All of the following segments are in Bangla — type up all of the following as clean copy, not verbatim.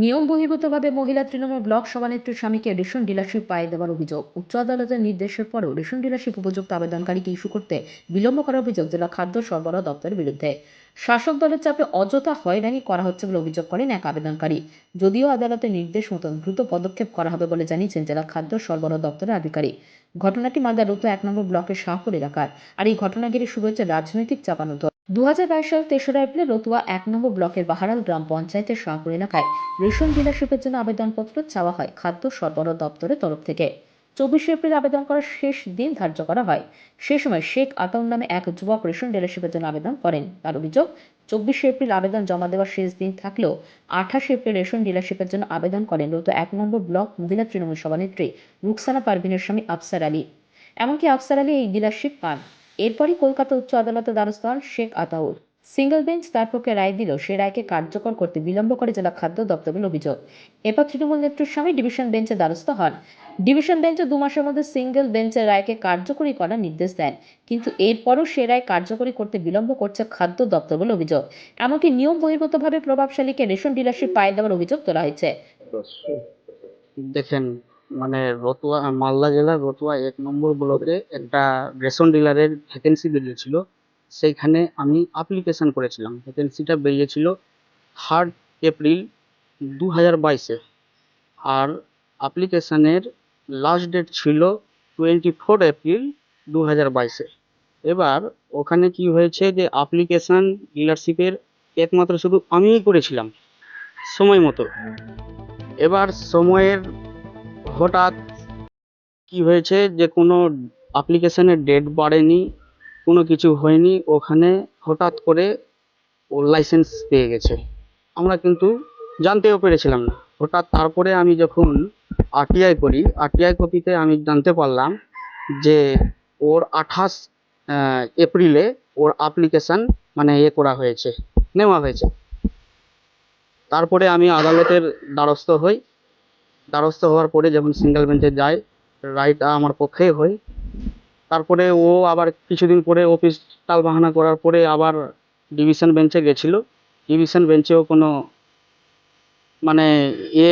নিয়ম বহির্ভূতভাবে মহিলা তৃণমূল ব্লক সভানেত্রীর স্বামীকে রেশন ডিলারশিপ পাইয়ে দেওয়ার অভিযোগ। উচ্চ আদালতের নির্দেশের পরেও রেশন ডিলারশিপ উপযুক্ত আবেদনকারীকে ইস্যু করতে বিলম্ব করার অভিযোগ জেলা খাদ্য সরবরাহ দপ্তরের বিরুদ্ধে। শাসক দলের চাপে অযথা হয়রানি করা হচ্ছে বলে অভিযোগ করেন এক আবেদনকারী। যদিও আদালতের নির্দেশ মতন দ্রুত পদক্ষেপ করা হবে বলে জানিয়েছেন জেলা খাদ্য সরবরাহ দপ্তরের আধিকারিক। ঘটনাটি মালদার রতুয়া 1 নম্বর ব্লকের শাহপুর এলাকার। আর এই ঘটনা ঘিরে শুরু হয়েছে রাজনৈতিক চাপানুতর। 2022 সালের 3রা এপ্রিল রতুয়া 1 নম্বর ব্লকের বাহারাল গ্রাম পঞ্চায়েতের শাহপুর এলাকায় রেশন ডিলারশিপের জন্য আবেদনপত্র চাওয়া হয় খাদ্য সরবরাহ দপ্তরের তরফ থেকে। 24 এপ্রিল আবেদন করার শেষ দিন ধার্য করা হয়। সে সময় শেখ আতাউর নামে এক যুবক রেশন ডিলারশিপের জন্য আবেদন করেন। তার অভিযোগ, 24 এপ্রিল আবেদন জমা দেওয়ার শেষ দিন থাকলেও 28 এপ্রিল রেশন ডিলারশিপের জন্য আবেদন করেন রতুয়া 1 নম্বর ব্লক মহিলা তৃণমূল সভানেত্রী রুকসানা পারভিনের স্বামী আফসার আলী। এমনকি আফসার আলী এই ডিলারশিপ পান। এরপরই কলকাতা উচ্চ আদালতের দ্বারস্থ হন শেখ আতাউর। সিঙ্গেল বেঞ্চ তার পক্ষে রায় দিলেও সে রায়কে কার্যকর করতে বিলম্ব করে জেলা খাদ্য দপ্তরের অভিযোগ। এরপর তৃণমূল নেত্রীর স্বামী ডিভিশন বেঞ্চের দ্বারস্থ হন। ডিভিশন বেঞ্চে 2 মাসের মধ্যে সিঙ্গেল বেঞ্চের রায়কে কার্যকরী করার নির্দেশ দেন। কিন্তু এরপরও সে রায় কার্যকরী করতে বিলম্ব করছে খাদ্য দপ্তর বলে অভিযোগ। এমনকি নিয়ম বহির্ভূতভাবে প্রভাবশালীকে রেশন ডিলারশিপ পাইয়ে দেওয়ার অভিযোগ তোলা হয়েছে। দেখেন, মানে রতুয়া মালদা জেলার রতুয়া 1 নম্বর ব্লকে একটা রেশন ডিলারের ভ্যাকেন্সি বেরিয়েছিল। সেইখানে আমি অ্যাপ্লিকেশন করেছিলাম। ভ্যাকেন্সিটা বেরিয়েছিল 3rd এপ্রিল 2022-এ। আর অ্যাপ্লিকেশনের লাস্ট ডেট ছিল 24 এপ্রিল 2022-এ। এবার ওখানে কি হয়েছে যে অ্যাপ্লিকেশন ডিলারশিপের একমাত্র শুধু আমিই করেছিলাম সময় মতো। এবার সময়ের হঠাৎ কি হয়েছে যে কোনো অ্যাপ্লিকেশনের ডেট বাড়েনি, কোনো কিছু হয়নি। ওখানে হঠাৎ করে ও লাইসেন্স পেয়ে গেছে। আমরা কিন্তু জানতেও পেরেছিলাম না। হঠাৎ তারপরে আমি যখন আরটিআই করি, আরটিআই কপিতে আমি জানতে পারলাম যে ওর 28 এপ্রিলে ওর অ্যাপ্লিকেশন মানে করা হয়েছে, নেওয়া হয়েছে। তারপরে আমি আদালতের দ্বারস্থ হই। দ্বারস্থ হওয়ার পরে যখন সিঙ্গেল বেঞ্চে যাই, রায়টা আমার পক্ষেই হয়। তারপরে ও আবার কিছুদিন পরে অফিস টালবাহানা করার পরে আবার ডিভিশন বেঞ্চে গেছিল। ডিভিশন বেঞ্চেও কোনো মানে এ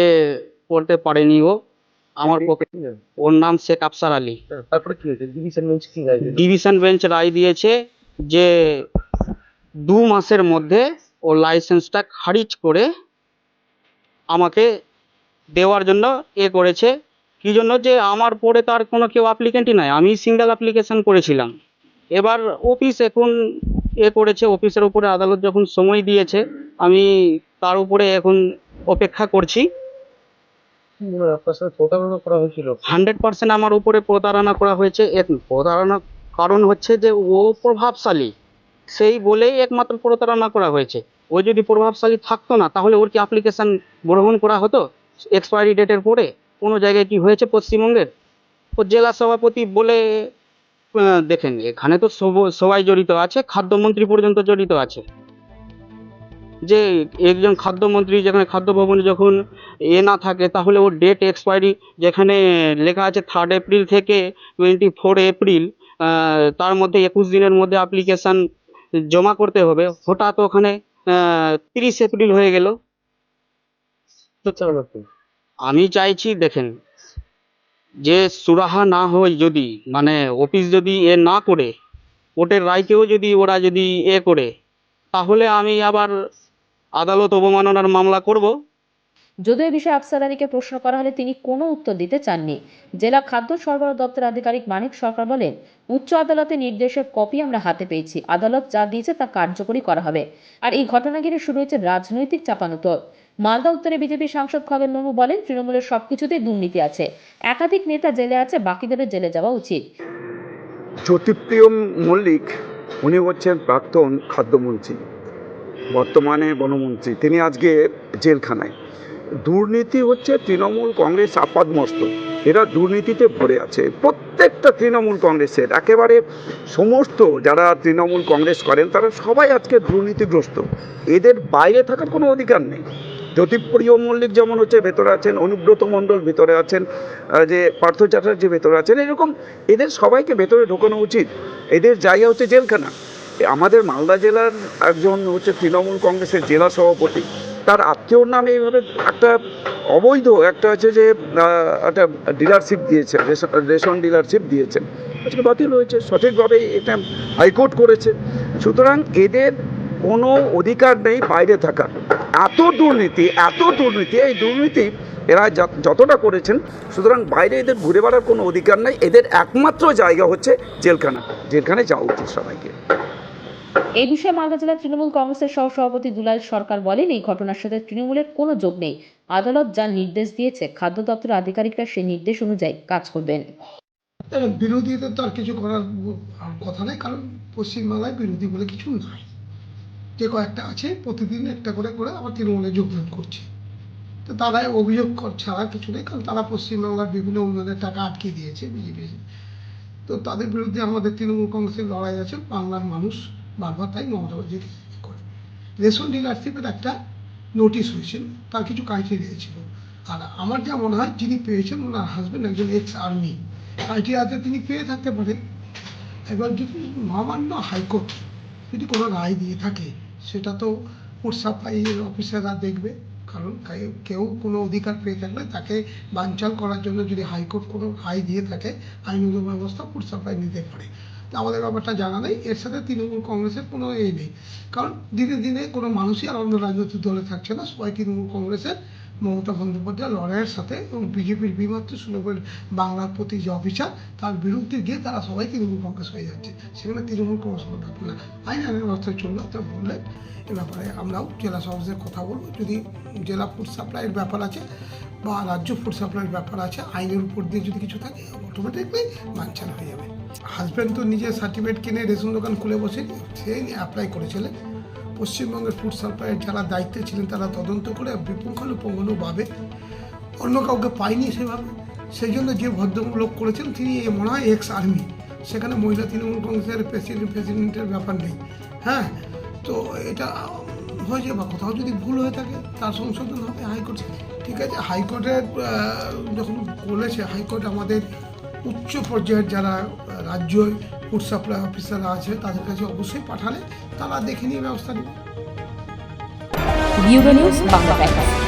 করতে পারেনি ও আমার পক্ষে। ওর নাম শেখ আফসার আলী। তারপরে কি হয়েছে? ডিভিশন বেঞ্চ কি রায় দিল? ডিভিশন বেঞ্চ রায় দিয়েছে যে 2 মাসের মধ্যে ও লাইসেন্সটা খারিজ করে আমাকে দেওয়ার জন্য করেছে। কি জন্য? যে আমার পরে তার কোনো কেউ অ্যাপ্লিকেন্টই নাই, আমি সিঙ্গেল অ্যাপ্লিকেশন করেছিলাম। এবার অফিস এখন করেছে। অফিসের উপরে আদালত যখন সময় দিয়েছে, আমি তার উপরে এখন অপেক্ষা করছি। কি মনে হয় আপনার সাথে প্রতারণা করা হয়েছিল? 100% আমার উপরে প্রতারণা করা হয়েছে। এর প্রতারণার কারণ হচ্ছে যে ও প্রভাবশালী, সেই বলেই একমাত্র প্রতারণা করা হয়েছে। ও যদি প্রভাবশালী থাকতো না, তাহলে ওর কি অ্যাপ্লিকেশন গ্রহণ করা হতো এক্সপায়ারি ডেটের পরে? কোনো জায়গায় কি হয়েছে পশ্চিমবঙ্গের? ও জেলা সভাপতি বলে দেখেন, এখানে তো সবাই জড়িত আছে, খাদ্যমন্ত্রী পর্যন্ত জড়িত আছে। যে একজন খাদ্যমন্ত্রী যেখানে খাদ্য ভবনে যখন না থাকে, তাহলে ওর ডেট এক্সপায়ারি যেখানে লেখা আছে 3rd এপ্রিল থেকে 24 এপ্রিল, তার মধ্যে 21 দিনের মধ্যে অ্যাপ্লিকেশন জমা করতে হবে। হঠাৎ ওখানে 30 এপ্রিল হয়ে গেল। তো চান আপনি? আমি চাইছি, দেখেন, যে সুরাহা না হয়, যদি মানে অফিস যদি না করে, কোর্টের রায়কেও যদি ওরা যদি করে, তাহলে আমি আবার আদালত অবমাননার মামলা করব। যদিও এ বিষয়ে আফসার আলীকে প্রশ্ন করা হলে তিনি কোনো উত্তর দিতে চাননি। জেলা খাদ্য সরবরাহ দপ্তরের আধিকারিক মানিক সরকার বলেন, উচ্চ আদালতের নির্দেশের কপি আমরা হাতে পেয়েছি। আদালত যা দিয়েছে তা কার্যকরী করা হবে। আর এই ঘটনা ঘিরে শুরু হয়েছে রাজনৈতিক চাপানুতর। মালদা উত্তরে বিজেপি সাংসদ খগেন মুর্মু বলেন, তৃণমূলের সবকিছুতেই দুর্নীতি আছে। একাধিক নেতা জেলে আছে, বাকিদেরও জেলে যাওয়া উচিত। জ্যোতিপ্রিয় মল্লিক, উনি হচ্ছেন প্রাক্তন খাদ্যমন্ত্রী, বর্তমানে বনমন্ত্রী। তিনি আজকে জেলখানায়। দুর্নীতি হচ্ছে তৃণমূল কংগ্রেস আপাদমস্তক। এরা দুর্নীতিতে ভরে আছে, প্রত্যেকটা তৃণমূল কংগ্রেসের একেবারে সমস্ত যারা তৃণমূল কংগ্রেস করেন তারা সবাই আজকে দুর্নীতিগ্রস্ত। এদের বাইরে থাকার কোনো অধিকার নেই। জ্যোতিপ্রিয় মল্লিক যেমন হচ্ছে ভেতরে আছেন, অনুব্রত মণ্ডল ভেতরে আছেন, যে পার্থ চ্যাটার্জি ভেতরে আছেন, এরকম এদের সবাইকে ভেতরে ঢোকানো উচিত। এদের জায়গা হচ্ছে জেলখানা। আমাদের মালদা জেলার একজন হচ্ছে তৃণমূল কংগ্রেসের জেলা সভাপতি, তার আত্মীয়র নামে এইভাবে একটা অবৈধ একটা হচ্ছে যে একটা ডিলারশিপ দিয়েছে, রেশন ডিলারশিপ দিয়েছে, আজকে বাতিল হয়েছে সঠিকভাবে, এটা হাইকোর্ট করেছে। সুতরাং এদের কোনো অধিকার নেই বাইরে থাকার। এত দুর্নীতি, এই দুর্নীতি এরা যতটা করেছেন, সুতরাং বাইরে এদের ঘুরে বেড়ার কোনো অধিকার নেই। এদের একমাত্র জায়গা হচ্ছে জেলখানা, যেখানে যাওয়া উচিত সবাইকে। এই বিষয়ে মালদা জেলা তৃণমূল কংগ্রেসের সহসভাপতি দুলাল সরকার বলেন, এই ঘটনার সাথে তৃণমূলের কোনো যোগ নেই। আদালত যা নির্দেশ দিয়েছে খাদ্য দপ্তরের আধিকারিকরা সেই নির্দেশ অনুযায়ী কাজ করবেন। বিরোধীদের তো আর কিছু করার কথা নেই, কারণ পশ্চিমবাংলায় বিরোধী বলে কিছু নাই। যে কয়েকটা আছে প্রতিদিন একটা করে করে আবার তৃণমূলে যোগদান করছে, তো তারা অভিযোগ ছাড়া কিছু নেই, কারণ তারা পশ্চিমবাংলার বিভিন্ন উন্নয়নের টাকা আটকে দিয়েছে বিজেপি। তো তাদের বিরুদ্ধে আমাদের তৃণমূল কংগ্রেসের লড়াই আছে। বাংলার মানুষ বারবার তাই মমতা ব্যানার্জি করে। রেশন ডিলারশিপের একটা নোটিশ হয়েছিল, তার কিছু ক্রাইটেরিয়া ছিল। আর আমার যা মনে হয় যিনি পেয়েছেন ওনার হাজব্যান্ড একজন এক্স আর্মি, ক্রাইটেরিয়াতে তিনি পেয়ে থাকতে পারেন। এবার যদি মহামান্য হাইকোর্ট যদি কোনো রায় দিয়ে থাকে, সেটা তো ফুড সাপ্লাইয়ের অফিসাররা দেখবে, কারণ কেউ কোনো অধিকার পেয়ে থাকলে তাকে বানচাল করার জন্য যদি হাইকোর্ট কোনো রায় দিয়ে থাকে, আইনগত ব্যবস্থা ফুড সাপ্লাই নিতে পারে। তো আমাদের ব্যাপারটা জানা নেই, এর সাথে তৃণমূল কংগ্রেসের কোনো নেই, কারণ দিনে দিনে কোনো মানুষই আর অন্য রাজনৈতিক দলে থাকছে না, সবাই তৃণমূল কংগ্রেসের মমতা বন্দ্যোপাধ্যায় লড়াইয়ের সাথে, এবং বিজেপির বিমাত্র সুলভের বাংলার প্রতি যে অফিসার তার বিরুদ্ধে গিয়ে তারা সবাই তৃণমূল কংগ্রেস হয়ে যাচ্ছে। সেখানে তৃণমূল কংগ্রেস কোনো ব্যাপার না, আইনের ব্যবস্থায় চললো। তো বললেন এ ব্যাপারে আমরাও জেলা সভাপতির কথা বলবো, যদি জেলা ফুড সাপ্লাইয়ের ব্যাপার আছে বা রাজ্য ফুড সাপ্লাইয়ের ব্যাপার আছে, আইনের উপর দিয়ে যদি কিছু থাকে অটোমেটিকলি বানচাল হয়ে যাবে। হাজব্যান্ড তো নিজে সার্টিফিকেট কিনে রেশন দোকান খুলে বসে সে অ্যাপ্লাই করেছিলেন। পশ্চিমবঙ্গের ফুড সাপ্লাইয়ের যারা দায়িত্বে ছিলেন তারা তদন্ত করে পুঙ্খানুপুঙ্খভাবে অন্য কাউকে পায়নি সেভাবে, সেই জন্য যে ভদ্রলোক করেছেন তিনি মনে হয় এক্স আর্মি, সেখানে মহিলা তৃণমূল কংগ্রেসের প্রেসিডেন্টের ব্যাপার নেই। হ্যাঁ, তো এটা হয়েছে, বা কোথাও যদি ভুল হয়ে থাকে তার সংশোধন হবে হাইকোর্ট। ঠিক আছে, হাইকোর্টের যখন বলেছে, হাইকোর্ট আমাদের উচ্চ পর্যায়ের যারা রাজ্য ফুড সাপ্লাই অফিসাররা আছে তাদের কাছে অবশ্যই পাঠালে তারা দেখে নিয়ে ব্যবস্থা নেবে। Bureau news Bangla Times.